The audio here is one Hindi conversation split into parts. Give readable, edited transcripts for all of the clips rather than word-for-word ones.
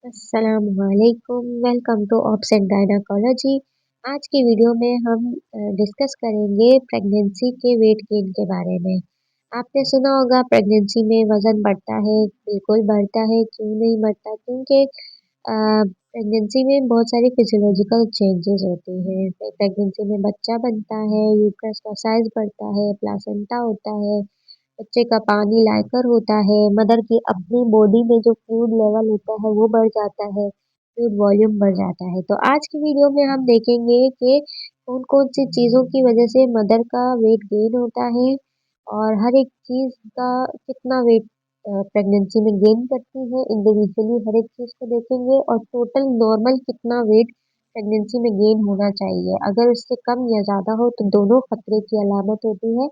अस्सलामुअलैकुम, welcome to obs and gynaecology. आज की वीडियो में हम डिस्कस करेंगे प्रेगनेंसी के वेट गेन के बारे में। आपने सुना होगा प्रेगनेंसी में वज़न बढ़ता है, बिल्कुल बढ़ता है, क्यों नहीं बढ़ता? क्योंकि प्रेगनेंसी में बहुत सारी फिजियोलॉजिकल चेंजेस होते हैं। प्रेगनेंसी में बच्चा बनता है, यूट्रस का साइज़ बढ़ता है, प्लासेंटा होता है, बच्चे का पानी लाकर होता है, मदर की अपनी बॉडी में जो फ्लूइड लेवल होता है वो बढ़ जाता है, फ्लूइड वॉल्यूम बढ़ जाता है। तो आज की वीडियो में हम देखेंगे कि कौन-कौन सी चीज़ों की वजह से मदर का वेट गेन होता है और हर एक चीज़ का कितना वेट प्रेगनेंसी में गेन करती है। इंडिविजुअली हर एक चीज़ को देखेंगे और टोटल नॉर्मल कितना वेट प्रेगनेंसी में गेन होना चाहिए। अगर उससे कम या ज़्यादा हो तो दोनों खतरे की अलामत होती है,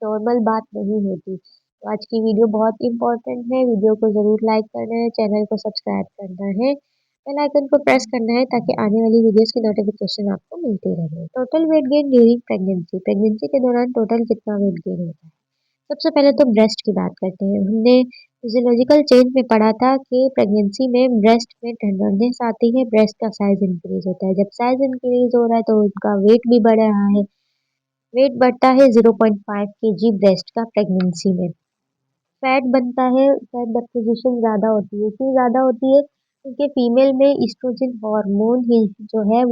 नॉर्मल बात नहीं होती। तो आज की वीडियो बहुत इम्पोर्टेंट है, वीडियो को ज़रूर लाइक करना है, चैनल को सब्सक्राइब करना है, बेल आइकन को प्रेस करना है ताकि आने वाली वीडियोस की नोटिफिकेशन आपको मिलती रहे। Total weight gain during pregnancy, pregnancy के दौरान टोटल कितना वेट गेन होता है? सबसे पहले तो ब्रेस्ट की बात करते हैं। हमने फिजियोलॉजिकल चेंज में पढ़ा था कि प्रेगनेंसी में ब्रेस्ट में टेंडरनेस आती है, ब्रेस्ट का साइज इंक्रीज होता है। जब साइज इंक्रीज हो रहा है तो उनका वेट भी बढ़ रहा है। वेट बढ़ता है 0.5 केजी ब्रेस्ट का प्रेगनेंसी में। फैट बनता है, फैट डेपोज़िशन ज़्यादा होती है। क्यों ज़्यादा होती है? क्योंकि फीमेल में एस्ट्रोजन हार्मोन ही जो है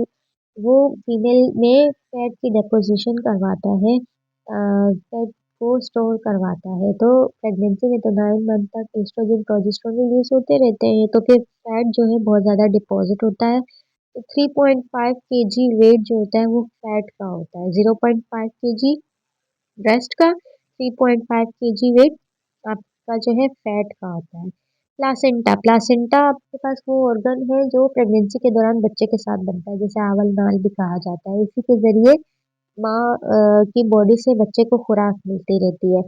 वो फीमेल में फैट की डेपोज़िशन करवाता है, फैट को स्टोर करवाता है। तो प्रेगनेंसी में तो 9 मंथ तक एस्ट्रोजन प्रोजेस्टेरोन रिलीज़ होते रहते हैं, तो फिर फैट जो है बहुत ज़्यादा डिपॉज़िट होता है। तो 3.5 केजी वेट जो होता है वो फैट का होता है। 0.5 केजी ब्रेस्ट का, 3.5 केजी वेट आपका जो है फैट का होता है। प्लासेंटा, प्लासेंटा आपके पास वो ऑर्गन है जो प्रेगनेंसी के दौरान बच्चे के साथ बनता है, जिसे आवल नाल भी कहा जाता है। इसी के ज़रिए माँ की बॉडी से बच्चे को खुराक मिलती रहती है।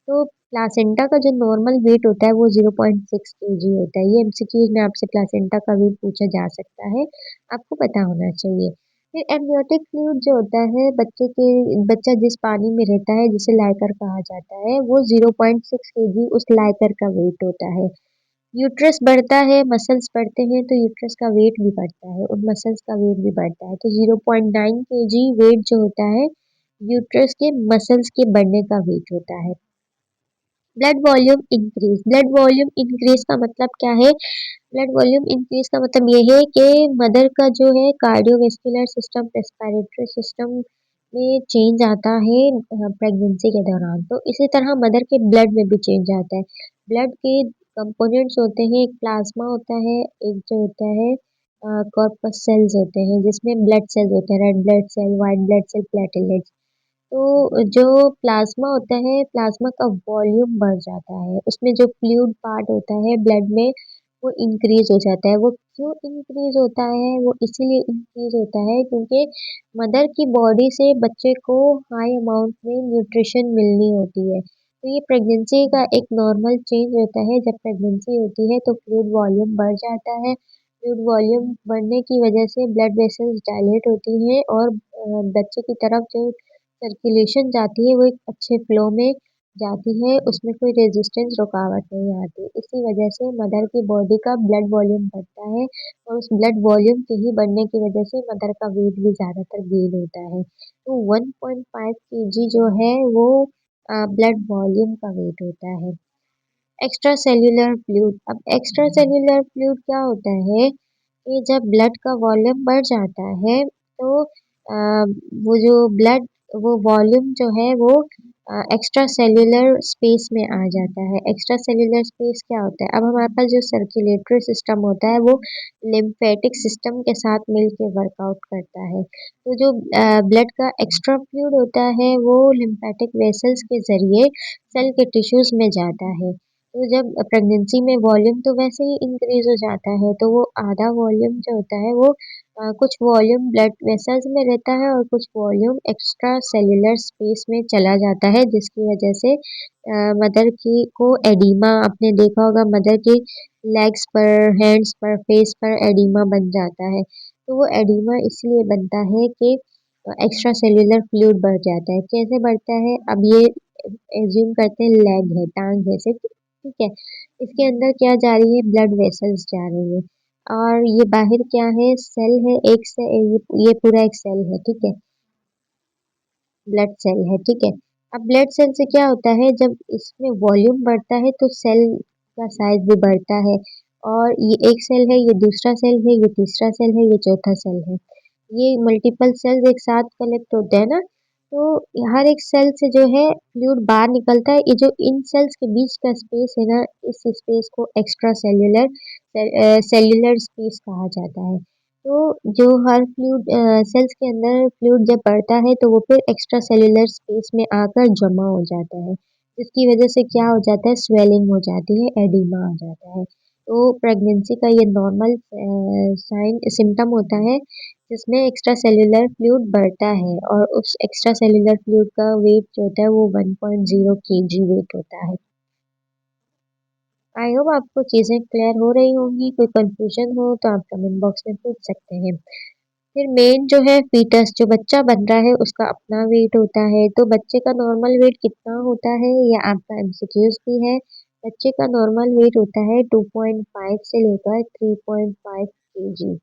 तो प्लासेंटा का जो नॉर्मल वेट होता है वो 0.6 केजी होता है। ये एमसीक्यूज़ में आपसे प्लासेंटा का वेट पूछा जा सकता है, आपको पता होना चाहिए। फिर एमनियोटिक फ्लूइड जो होता है बच्चा जिस पानी में रहता है जिसे लाइकर कहा जाता है, वो 0.6 केजी उस लाइकर का वेट होता है। यूट्रस बढ़ता है, मसल्स बढ़ते हैं तो यूट्रस का वेट भी बढ़ता है, उन मसल्स का वेट भी बढ़ता है। तो 0.9 केजी वेट जो होता है यूट्रस के मसल्स के बढ़ने का वेट होता है। Blood volume increase, blood volume increase का मतलब क्या है? ब्लड वॉल्यूम इंक्रीज का मतलब ये है कि मदर का जो है कार्डियोवैस्कुलर सिस्टम, रेस्पिरेटरी सिस्टम में चेंज आता है प्रेगनेंसी के दौरान। तो इसी तरह मदर के ब्लड में भी चेंज आता है। ब्लड के कंपोनेंट्स होते हैं, एक प्लाज्मा होता है, एक जो होता है कॉर्पस सेल्स होते हैं जिसमें ब्लड सेल्स होते हैं, red blood cell, white blood cell, platelets. तो जो प्लाज़्मा होता है, प्लाज़्मा का वॉल्यूम बढ़ जाता है। उसमें जो फ्लूइड पार्ट होता है ब्लड में, वो इंक्रीज़ हो जाता है। वो क्यों इंक्रीज़ होता है? वो इसीलिए इंक्रीज़ होता है क्योंकि मदर की बॉडी से बच्चे को हाई अमाउंट में न्यूट्रिशन मिलनी होती है। तो ये प्रेगनेंसी का एक नॉर्मल चेंज होता है। जब प्रेगनेंसी होती है तो फ्लूइड वॉल्यूम बढ़ जाता है। फ्लूइड वॉल्यूम बढ़ने की वजह से ब्लड वेसल्स डायलेट होती हैं और बच्चे की तरफ जो सर्कुलेशन जाती है वो एक अच्छे फ्लो में जाती है, उसमें कोई रेजिस्टेंस रुकावट नहीं आती। इसी वजह से मदर की बॉडी का ब्लड वॉल्यूम बढ़ता है और उस ब्लड वॉल्यूम के ही बढ़ने की वजह से मदर का वेट भी ज़्यादातर गेन होता है। तो 1.5 केजी जो है वो ब्लड वॉल्यूम का वेट होता है। एक्स्ट्रा सेल्यूलर फ्लूइड, अब एक्स्ट्रा सेल्यूलर फ्लूइड क्या होता है कि जब ब्लड का वॉल्यूम बढ़ जाता है तो वो जो ब्लड वो वॉल्यूम जो है वो एक्स्ट्रा सेल्यूलर स्पेस में आ जाता है। एक्स्ट्रा सेल्यूलर स्पेस क्या होता है? अब हमारे पास जो सर्कुलेटरी सिस्टम होता है वो लिम्फेटिक सिस्टम के साथ मिलके वर्कआउट करता है। तो जो ब्लड का एक्स्ट्रा फ्लूइड होता है वो लिम्फेटिक वेसल्स के ज़रिए सेल के टिश्यूज़ में जाता है। तो जब प्रेगनेंसी में वॉल्यूम तो वैसे ही इंक्रीज़ हो जाता है, तो वो आधा वॉल्यूम जो होता है वो कुछ वॉल्यूम ब्लड वेसल्स में रहता है और कुछ वॉल्यूम एक्स्ट्रा सेल्युलर स्पेस में चला जाता है, जिसकी वजह से मदर की को एडीमा, आपने देखा होगा मदर के लेग्स पर, हैंड्स पर, फेस पर एडीमा बन जाता है। तो वो एडीमा इसलिए बनता है कि एक्स्ट्रा सेल्युलर फ्लूइड बढ़ जाता है। कैसे बढ़ता है? अब ये एज्यूम करते हैं लेग है, टाँग है, ऐसे ठीक है। इसके अंदर क्या जा रही है? ब्लड वेसल्स जा रही है। और ये बाहर क्या है, सेल है, एक से ये पूरा एक सेल है, ठीक है, ब्लड सेल है, ठीक है। अब ब्लड सेल से क्या होता है, जब इसमें वॉल्यूम बढ़ता है तो सेल का साइज भी बढ़ता है। और ये एक सेल है, ये दूसरा सेल है, ये तीसरा सेल है, ये चौथा सेल है। ये मल्टीपल सेल्स एक साथ कलेक्ट होते हैं ना, तो हर एक सेल से जो है फ्लूइड बाहर निकलता है। ये जो इन सेल्स के बीच का स्पेस है ना, इस स्पेस को एक्स्ट्रा सेल्यूलर सेल्यूलर स्पेस कहा जाता है। तो जो हर फ्लूइड सेल्स के अंदर फ्लूइड जब बढ़ता है तो वो फिर एक्स्ट्रा सेल्यूलर स्पेस में आकर जमा हो जाता है, जिसकी वजह से क्या हो जाता है, स्वेलिंग हो जाती है, एडिमा आ जाता है। तो प्रेगनेंसी का ये नॉर्मल साइन सिम्टम होता है, जिसमें एक्स्ट्रा सेल्यूलर फ्लूइड बढ़ता है और उस एक्स्ट्रा सेल्यूलर फ्लूइड का वेट जो होता है वो 1.0 केजी वेट होता है। आई होप आपको चीज़ें क्लियर हो रही होंगी। कोई कंफ्यूजन हो तो आप कमेंट बॉक्स में पूछ सकते हैं। फिर मेन जो है फीटस, जो बच्चा बन रहा है उसका अपना वेट होता है। तो बच्चे का नॉर्मल वेट कितना होता है, ये आपका एमसीक्यूज भी है। बच्चे का नॉर्मल वेट होता है 2.5 से लेकर 3.5 केजी।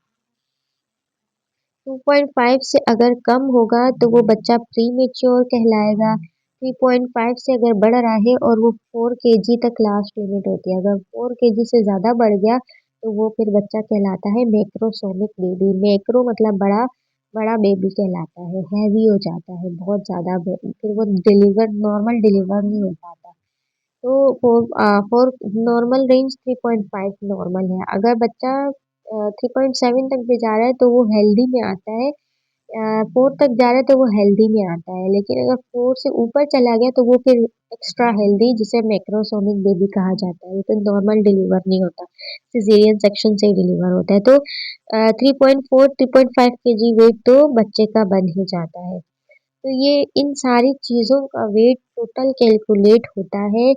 2.5 से अगर कम होगा तो वो बच्चा प्री मेच्योर कहलाएगा। 3.5 से अगर बढ़ रहा है और वो 4 केजी तक लास्ट लिमिट होती है, अगर 4 केजी से ज़्यादा बढ़ गया तो वो फिर बच्चा कहलाता है मैक्रोसोमिक बेबी। मैक्रो मतलब बड़ा, बड़ा बेबी कहलाता है, हैवी हो जाता है बहुत ज़्यादा, फिर वो डिलीवर नॉर्मल डिलीवर नहीं हो पाता। तो फॉर नॉर्मल रेंज 3.5 नॉर्मल है। अगर बच्चा 3.7 तक भी जा रहा है तो वो हेल्दी में आता है। 4 तक जा रहा है तो वो हेल्दी में आता है, लेकिन अगर 4 से ऊपर चला गया तो वो फिर एक्स्ट्रा हेल्दी, जिसे मैक्रोसोमिक बेबी कहा जाता है। ये तो नॉर्मल डिलीवर नहीं होता, सिजेरियन सेक्शन से ही डिलीवर होता है। तो 3.4 3.5 केजी वेट तो बच्चे का बन ही जाता है। तो ये इन सारी चीज़ों का वेट टोटल कैलकुलेट होता है,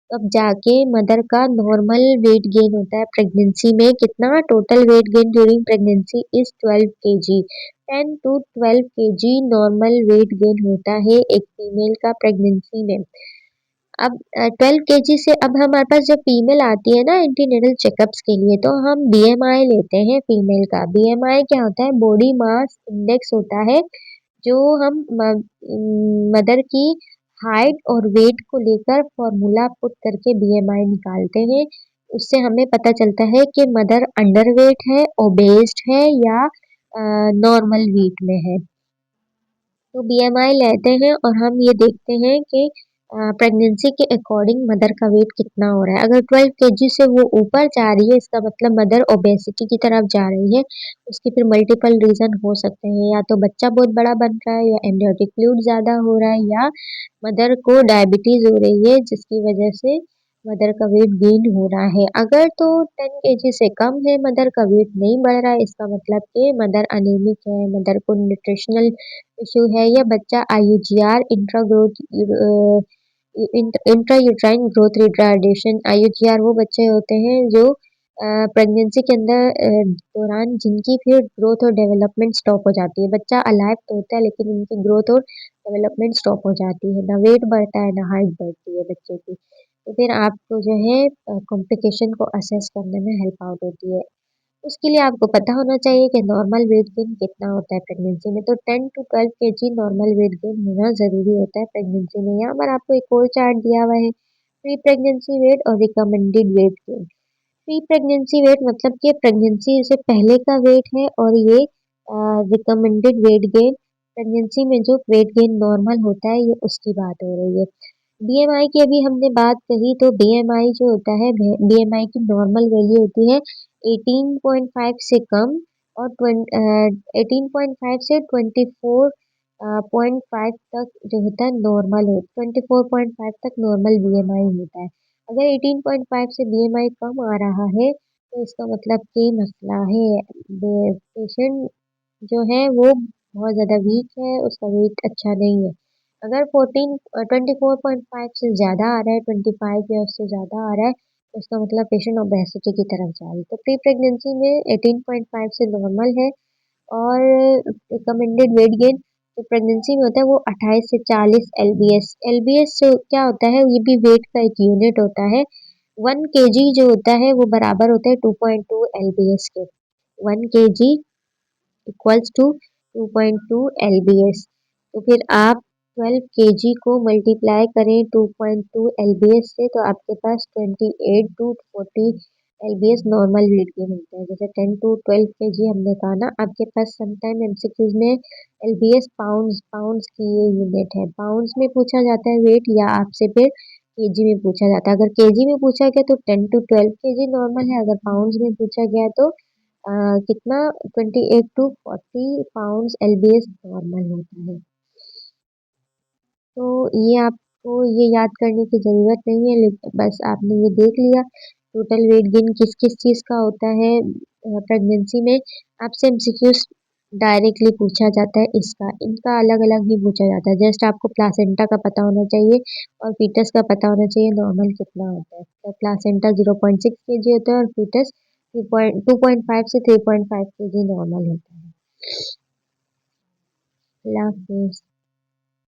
तब जाके मदर का नॉर्मल वेट गेन होता है प्रेगनेंसी में। कितना total weight gain during pregnancy is 12 KG. 10 to 12 KG normal weight gain होता है एक फीमेल का प्रेगनेंसी में। अब 12 केजी से अब हमारे पास जब फीमेल आती है ना एंटीनेटल चेकअप्स के लिए, तो हम बीएमआई लेते हैं फीमेल का। बीएमआई क्या होता है, बॉडी मास इंडेक्स होता है, जो हम मदर की हाइट और वेट को लेकर फॉर्मूला पुट करके बीएमआई निकालते हैं। उससे हमें पता चलता है कि मदर अंडरवेट है, ओबेस्ड है या नॉर्मल वेट में है। तो बीएमआई लेते हैं और हम ये देखते हैं कि प्रेगनेंसी के अकॉर्डिंग मदर का वेट कितना हो रहा है। अगर 12 केजी से वो ऊपर जा रही है, इसका मतलब मदर ओबेसिटी की तरफ जा रही है। उसके फिर मल्टीपल रीज़न हो सकते हैं, या तो बच्चा बहुत बड़ा बन रहा है, या एम्नियोटिक फ्लूइड ज़्यादा हो रहा है, या मदर को डायबिटीज़ हो रही है जिसकी वजह से मदर का वेट गेन हो रहा है। अगर तो 10 केजी से कम है, मदर का वेट नहीं बढ़ रहा है, इसका मतलब कि मदर अनीमिक है, मदर को न्यूट्रिशनल इश्यू है, या बच्चा IUGR intra uterine growth retardation. IUGR वो बच्चे होते हैं जो प्रेगनेंसी के अंदर दौरान जिनकी फिर ग्रोथ और डेवलपमेंट स्टॉप हो जाती है। बच्चा अलाइव तो होता है लेकिन उनकी ग्रोथ और डेवलपमेंट स्टॉप हो जाती है, ना वेट बढ़ता है ना हाइट बढ़ती है बच्चे की। तो फिर आपको जो है कॉम्प्लिकेशन को असेस करने में हेल्प आउट होती है। उसके लिए आपको पता होना चाहिए कि नॉर्मल वेट गेन कितना होता है प्रेगनेंसी में। तो 10 to 12 KG normal weight gain होना ज़रूरी होता है प्रेगनेंसी में। यहाँ पर आपको एक और चार्ट दिया हुआ है, प्री प्रेगनेंसी वेट और recommended weight gain. Pre pregnancy weight मतलब कि प्रेगनेंसी से पहले का वेट है, और ये रिकमेंडेड वेट गेन प्रेगनेंसी में जो वेट गेन नॉर्मल होता है, ये उसकी बात हो रही है। बीएमआई की अभी हमने बात कही, तो बीएमआई जो होता है, बीएमआई की नॉर्मल वैल्यू होती है 18.5 से कम, और 18.5 से 24.5 तक जो होता है नॉर्मल हो, 24.5 तक नॉर्मल बीएमआई होता है। अगर 18.5 से बीएमआई कम आ रहा है तो इसका मतलब कि मसला है, पेशेंट जो है वो बहुत ज़्यादा वीक है, उसका वेट अच्छा नहीं है। अगर 24.5 से ज़्यादा आ रहा है, 25 या उससे ज़्यादा आ रहा है, तो इसका मतलब पेशेंट ओबेसिटी की तरफ जा रही है। तो प्री प्रेगनेंसी में 18.5 से नॉर्मल है, और रिकमेंडेड वेट गेन जो प्रेगनेंसी में होता है वो 28 से 40 एलबीएस। एलबीएस से क्या होता है, ये भी वेट का एक यूनिट होता है। 1 केजी जो होता है वो बराबर होता है 2.2 एलबीएस के। 1 kg इक्वल्स टू 2.2 LBS। तो फिर आप 12 kg को मल्टीप्लाई करें 2.2 LBS से तो आपके पास 28 to 40 LBS normal weight gain होता है। जैसे 10 टू 12 kg हमने कहा ना, आपके पास समटाइम एमसीक्यूज में LBS पाउंड्स की ये यूनिट है। पाउंड्स में पूछा जाता है वेट या आपसे फिर केजी में पूछा जाता है। अगर केजी में पूछा गया तो 10 to 12 kg नॉर्मल है। अगर पाउंड्स में पूछा गया तो कितना 28 टू 40 पाउंड्स LBS नॉर्मल होता है। तो ये आपको ये याद करने की ज़रूरत नहीं है, बस आपने ये देख लिया टोटल वेट गेन किस किस चीज़ का होता है प्रेगनेंसी में। आपसे एमसीक्यूज डायरेक्टली पूछा जाता है इसका, इनका अलग अलग नहीं पूछा जाता है। जस्ट आपको प्लासेंटा का पता होना चाहिए और फीटस का पता होना चाहिए नॉर्मल कितना होता है। तो प्लासेंटा 0.6 kg होता है और फीटस 2.5 से 3.5 kg नॉर्मल होता है। अल्लाह हाफिज़।